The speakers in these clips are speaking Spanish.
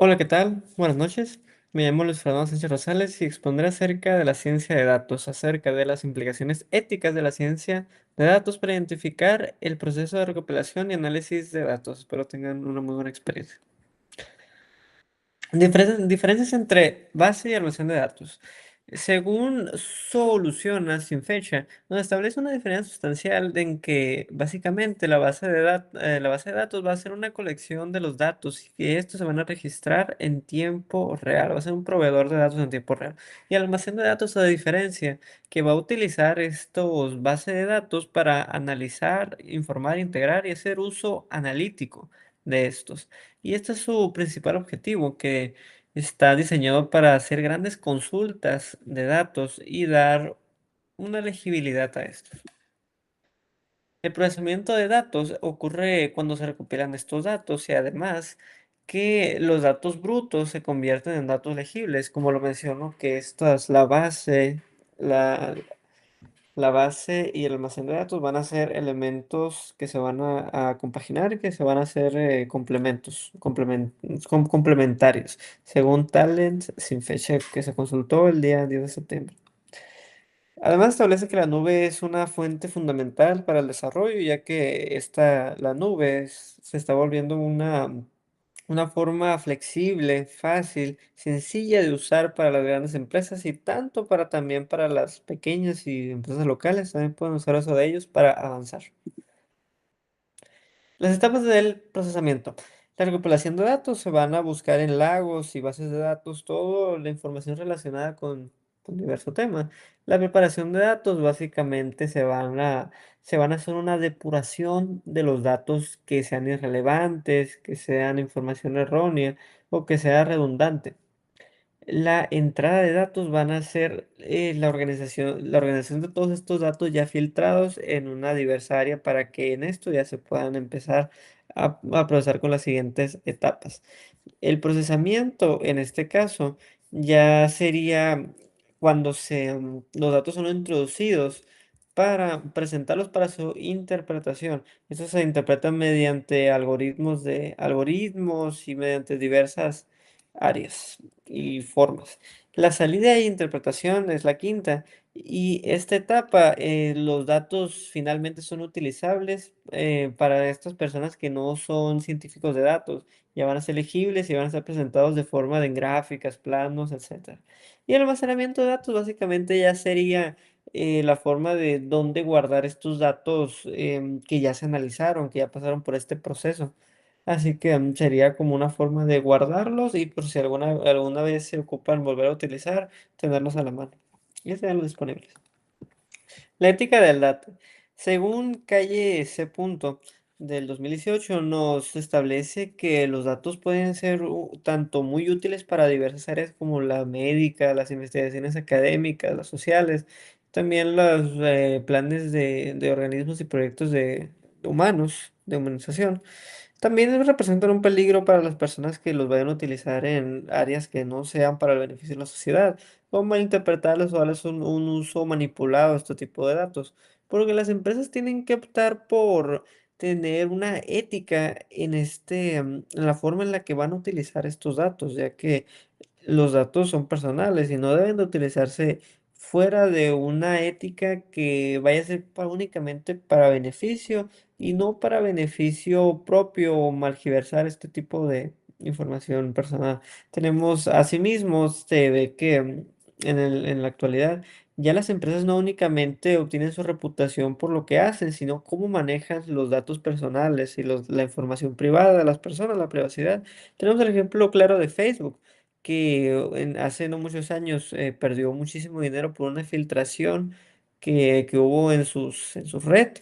Hola, ¿qué tal? Buenas noches. Me llamo Luis Fernando Sánchez Rosales y expondré acerca de la ciencia de datos, acerca de las implicaciones éticas de la ciencia de datos para identificar el proceso de recopilación y análisis de datos. Espero tengan una muy buena experiencia. Diferencias entre base y almacén de datos. Según Soluciona sin fecha, nos establece una diferencia sustancial en que básicamente la base de datos va a ser una colección de los datos y que estos se van a registrar en tiempo real, va a ser un proveedor de datos en tiempo real. Y el almacén de datos, a diferencia, que va a utilizar estos bases de datos para analizar, informar, integrar y hacer uso analítico de estos. Y este es su principal objetivo, que está diseñado para hacer grandes consultas de datos y dar una legibilidad a esto. El procesamiento de datos ocurre cuando se recopilan estos datos y además que los datos brutos se convierten en datos legibles, como lo menciono, que esta es la base, la, la base y el almacén de datos van a ser elementos que se van a compaginar y que se van a hacer complementarios, según Talent sin fecha que se consultó el día 10 de septiembre. Además, establece que la nube es una fuente fundamental para el desarrollo, ya que la nube se está volviendo una forma flexible, fácil, sencilla de usar para las grandes empresas y tanto para también para las pequeñas y empresas locales, también pueden usar eso de ellos para avanzar. Las etapas del procesamiento. La recopilación de datos se van a buscar en lagos y bases de datos, toda la información relacionada con diverso tema. La preparación de datos, básicamente se van a hacer una depuración de los datos que sean irrelevantes, que sean información errónea o que sea redundante. La entrada de datos van a ser la organización de todos estos datos ya filtrados en una diversa área para que en esto ya se puedan empezar a procesar con las siguientes etapas. El procesamiento, en este caso, ya sería cuando los datos son introducidos para presentarlos para su interpretación. Estos se interpretan mediante algoritmos y mediante diversas áreas y formas. La salida e interpretación es la quinta. Y esta etapa, los datos finalmente son utilizables para estas personas que no son científicos de datos. Ya van a ser legibles y van a ser presentados de forma de gráficas, planos, etcétera. Y el almacenamiento de datos básicamente ya sería la forma de dónde guardar estos datos que ya se analizaron, que ya pasaron por este proceso. Así que sería como una forma de guardarlos y por si alguna vez se ocupan volver a utilizar, tenerlos a la mano y tenerlos disponibles. La ética del dato. Según Calle C. del 2018, nos establece que los datos pueden ser tanto muy útiles para diversas áreas como la médica, las investigaciones académicas, las sociales, también los planes de organismos y proyectos de humanos, de humanización. También representan un peligro para las personas que los vayan a utilizar en áreas que no sean para el beneficio de la sociedad, o malinterpretarlos o darles un uso manipulado a este tipo de datos. Porque las empresas tienen que optar por tener una ética en la forma en la que van a utilizar estos datos, ya que los datos son personales y no deben de utilizarse fuera de una ética que vaya a ser únicamente para beneficio y no para beneficio propio o malgiversar este tipo de información personal. Tenemos, asimismo, se ve que en la actualidad ya las empresas no únicamente obtienen su reputación por lo que hacen, sino cómo manejan los datos personales y la información privada de las personas, la privacidad. Tenemos el ejemplo claro de Facebook que hace no muchos años perdió muchísimo dinero por una filtración que hubo en su red,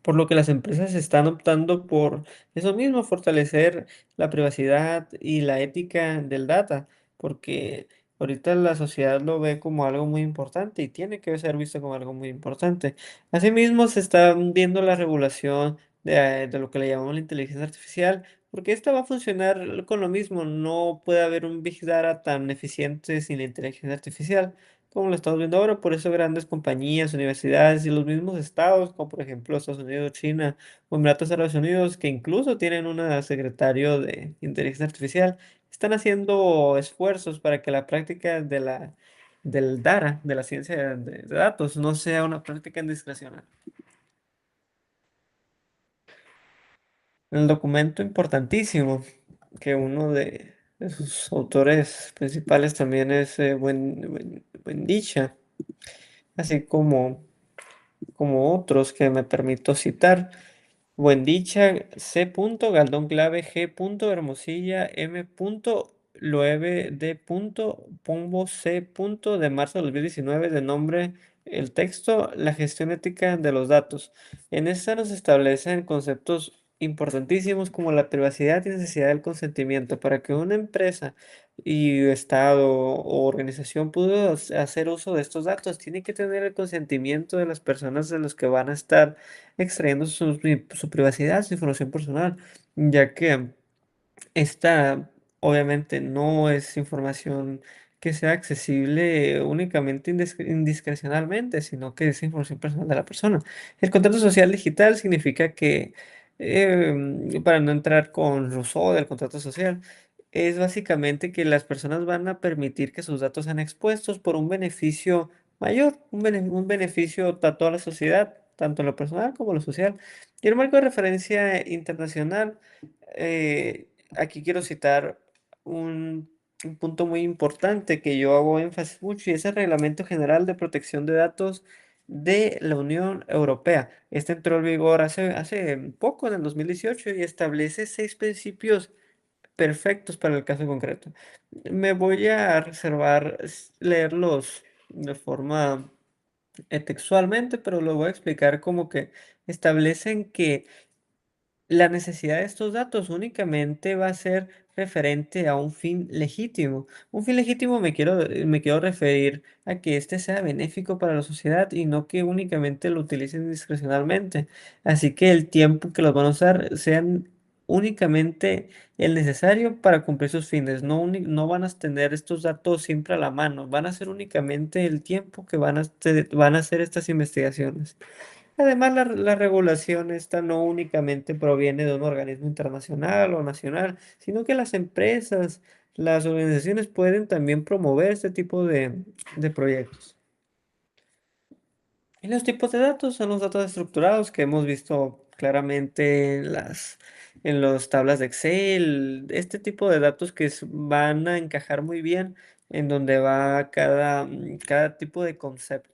por lo que las empresas están optando por eso mismo, fortalecer la privacidad y la ética del data, porque ahorita la sociedad lo ve como algo muy importante y tiene que ser visto como algo muy importante. Asimismo, se está viendo la regulación de lo que le llamamos la inteligencia artificial, porque esta va a funcionar con lo mismo, no puede haber un Big Data tan eficiente sin la inteligencia artificial. como lo estamos viendo ahora. Por eso grandes compañías, universidades y los mismos estados, como por ejemplo Estados Unidos, China o Emiratos Árabes Unidos, que incluso tienen un secretario de inteligencia artificial, están haciendo esfuerzos para que la práctica del DARA, de la ciencia de datos, no sea una práctica indiscrecional. El documento importantísimo, que uno de sus autores principales también es Buendicha, así como otros que me permito citar. Buendicha, C. Galdón Clave, G. Hermosilla, M. Loewe, D. Pombo, C. De marzo de 2019, de nombre el texto, la gestión ética de los datos. En esta nos establecen conceptos importantísimos como la privacidad y necesidad del consentimiento. Para que una empresa y estado o organización pueda hacer uso de estos datos, tiene que tener el consentimiento de las personas de los que van a estar extrayendo su privacidad, su información personal, ya que esta obviamente no es información que sea accesible únicamente indiscrecionalmente, sino que es información personal de la persona. El contrato social digital significa que, para no entrar con Rousseau del contrato social, es básicamente que las personas van a permitir que sus datos sean expuestos por un beneficio mayor, un beneficio a toda la sociedad, tanto en lo personal como en lo social. Y el marco de referencia internacional, aquí quiero citar un punto muy importante que yo hago énfasis mucho y es el Reglamento General de Protección de Datos de la Unión Europea. Este entró en vigor hace poco, en el 2018, y establece 6 principios perfectos para el caso concreto. Me voy a reservar leerlos de forma textualmente, pero lo voy a explicar como que establecen que la necesidad de estos datos únicamente va a ser referente a un fin legítimo. Un fin legítimo me quiero referir a que éste sea benéfico para la sociedad y no que únicamente lo utilicen discrecionalmente. Así que el tiempo que los van a usar sean únicamente el necesario para cumplir sus fines. No van a tener estos datos siempre a la mano. Van a ser únicamente el tiempo que van a hacer estas investigaciones. Además, la regulación esta no únicamente proviene de un organismo internacional o nacional, sino que las empresas, las organizaciones pueden también promover este tipo de proyectos. Y los tipos de datos son los datos estructurados que hemos visto claramente en las tablas de Excel, este tipo de datos que van a encajar muy bien en donde va cada tipo de concepto.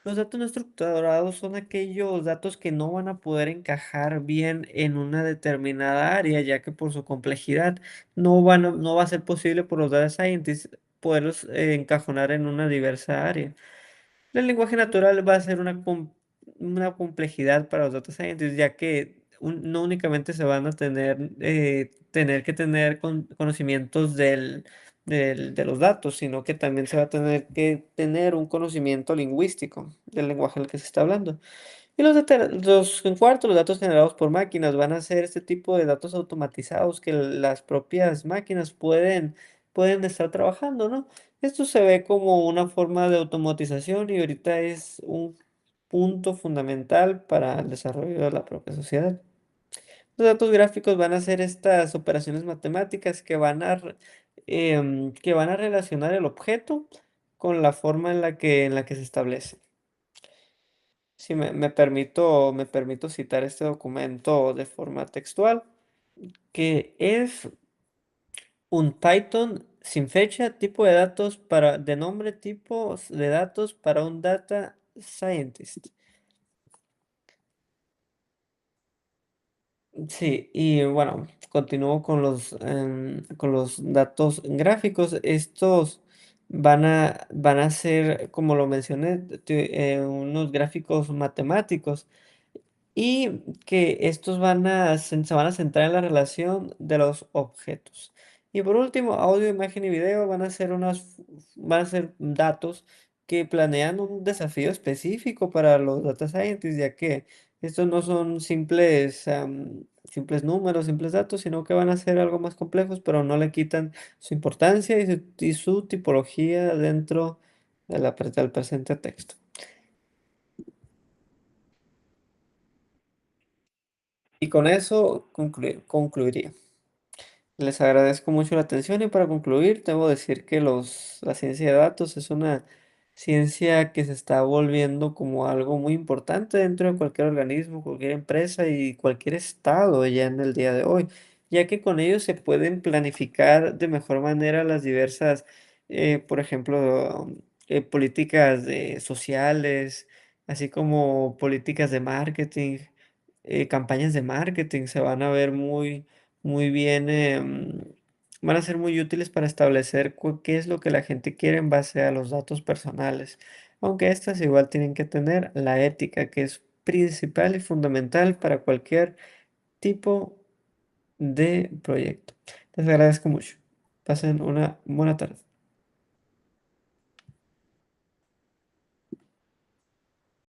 Los datos no estructurados son aquellos datos que no van a poder encajar bien en una determinada área, ya que por su complejidad no va a ser posible por los data scientists poderlos encajonar en una diversa área. El lenguaje natural va a ser una complejidad para los data scientists, ya que no únicamente se van a tener que tener conocimientos de los datos, sino que también se va a tener que tener un conocimiento lingüístico del lenguaje en el que se está hablando. Y en cuarto, los datos generados por máquinas van a ser este tipo de datos automatizados que las propias máquinas pueden estar trabajando, ¿no? Esto se ve como una forma de automatización y ahorita es un punto fundamental para el desarrollo de la propia sociedad. Los datos gráficos van a ser estas operaciones matemáticas que van a relacionar el objeto con la forma en la que se establece. Si me permito citar este documento de forma textual, que es un Python sin fecha, tipo de datos de nombre, tipo de datos para un data scientist. Sí, y bueno, continúo con los datos gráficos. Estos van a ser, como lo mencioné, unos gráficos matemáticos y que estos se van a centrar en la relación de los objetos. Y por último, audio, imagen y video van a ser datos que planean un desafío específico para los data scientists, ya que estos no son simples números, simples datos, sino que van a ser algo más complejos, pero no le quitan su importancia y su tipología dentro del presente texto. Y con eso concluiría. Les agradezco mucho la atención y para concluir, debo decir que la ciencia de datos es una ciencia que se está volviendo como algo muy importante dentro de cualquier organismo, cualquier empresa y cualquier estado ya en el día de hoy, ya que con ello se pueden planificar de mejor manera las diversas, por ejemplo, políticas sociales, así como políticas de marketing, campañas de marketing se van a ver muy bien, van a ser muy útiles para establecer qué es lo que la gente quiere en base a los datos personales, aunque estas igual tienen que tener la ética, que es principal y fundamental para cualquier tipo de proyecto. Les agradezco mucho. Pasen una buena tarde.